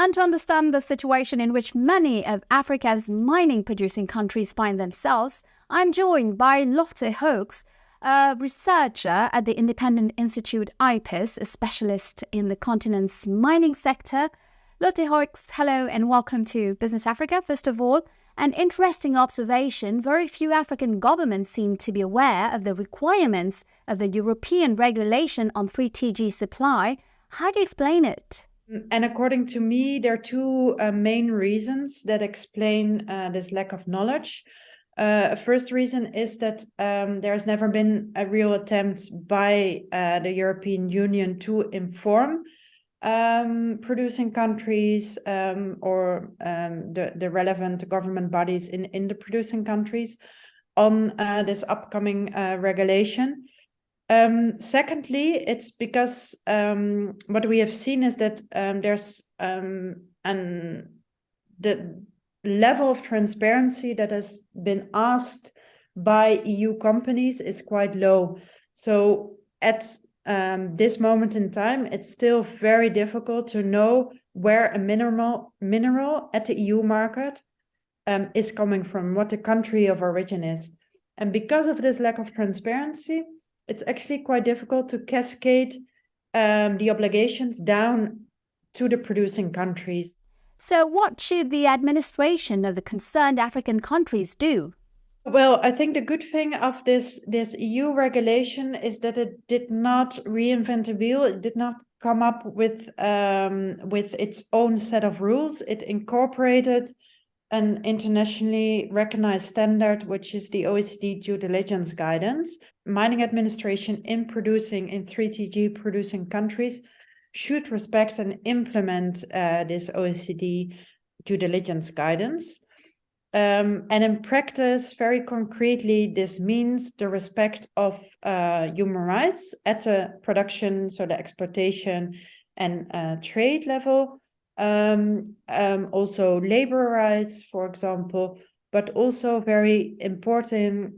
And to understand the situation in which many of Africa's mining-producing countries find themselves, I'm joined by Lotte Hoeks, a researcher at the independent institute IPIS, a specialist in the continent's mining sector. Lotte Hoeks, hello and welcome to Business Africa. First of all, an interesting observation: very few African governments seem to be aware of the requirements of the European regulation on 3TG supply. How do you explain it? And according to me, there are two main reasons that explain this lack of knowledge. First reason is that there has never been a real attempt by the European Union to inform producing countries or the relevant government bodies in the producing countries on this upcoming regulation. Secondly, it's because what we have seen is that there's the level of transparency that has been asked by EU companies is quite low. So at this moment in time, it's still very difficult to know where a mineral at the EU market is coming from, what the country of origin is. And because of this lack of transparency, it's actually quite difficult to cascade the obligations down to the producing countries. So what should the administration of the concerned African countries do? Well, I think the good thing of this EU regulation is that it did not reinvent the wheel. It did not come up with its own set of rules. It incorporated an internationally recognized standard, which is the OECD due diligence guidance. Mining administration in 3TG producing countries should respect and implement this OECD due diligence guidance. And in practice, very concretely, this means the respect of human rights at the production, so the exploitation and trade level. Also labor rights, for example, but also very important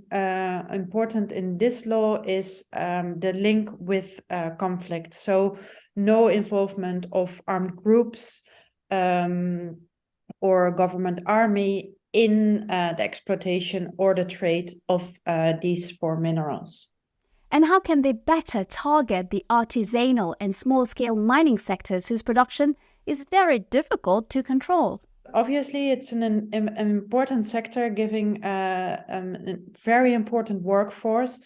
in this law is the link with conflict. So no involvement of armed groups or government army in the exploitation or the trade of these four minerals. And how can they better target the artisanal and small-scale mining sectors whose production is very difficult to control? Obviously, it's an important sector, giving a very important workforce,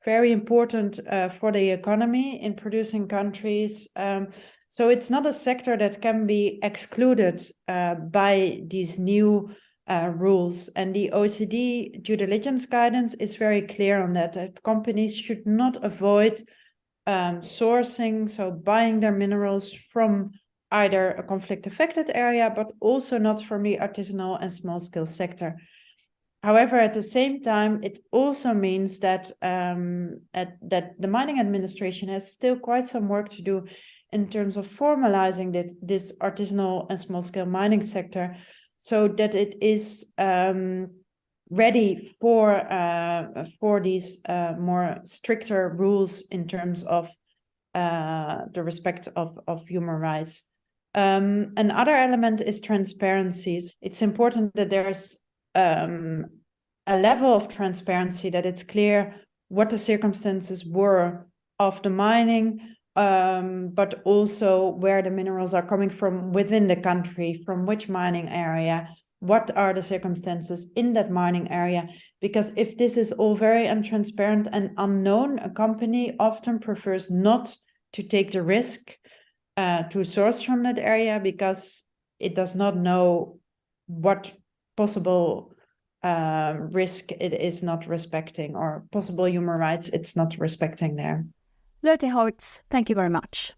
very important for the economy in producing countries. So it's not a sector that can be excluded by these new rules. And the OECD due diligence guidance is very clear on that companies should not avoid sourcing, so buying their minerals from either a conflict-affected area, but also not from the artisanal and small-scale sector. However, at the same time, it also means that that the mining administration has still quite some work to do in terms of formalizing this artisanal and small-scale mining sector, so that it is ready for these more stricter rules in terms of the respect of human rights. Another element is transparency. It's important that there's a level of transparency, that it's clear what the circumstances were of the mining, but also where the minerals are coming from within the country, from which mining area, what are the circumstances in that mining area. Because if this is all very untransparent and unknown, a company often prefers not to take the risk to source from that area, because it does not know what possible risk it is not respecting, or possible human rights it's not respecting there. Lotte Hoeks, thank you very much.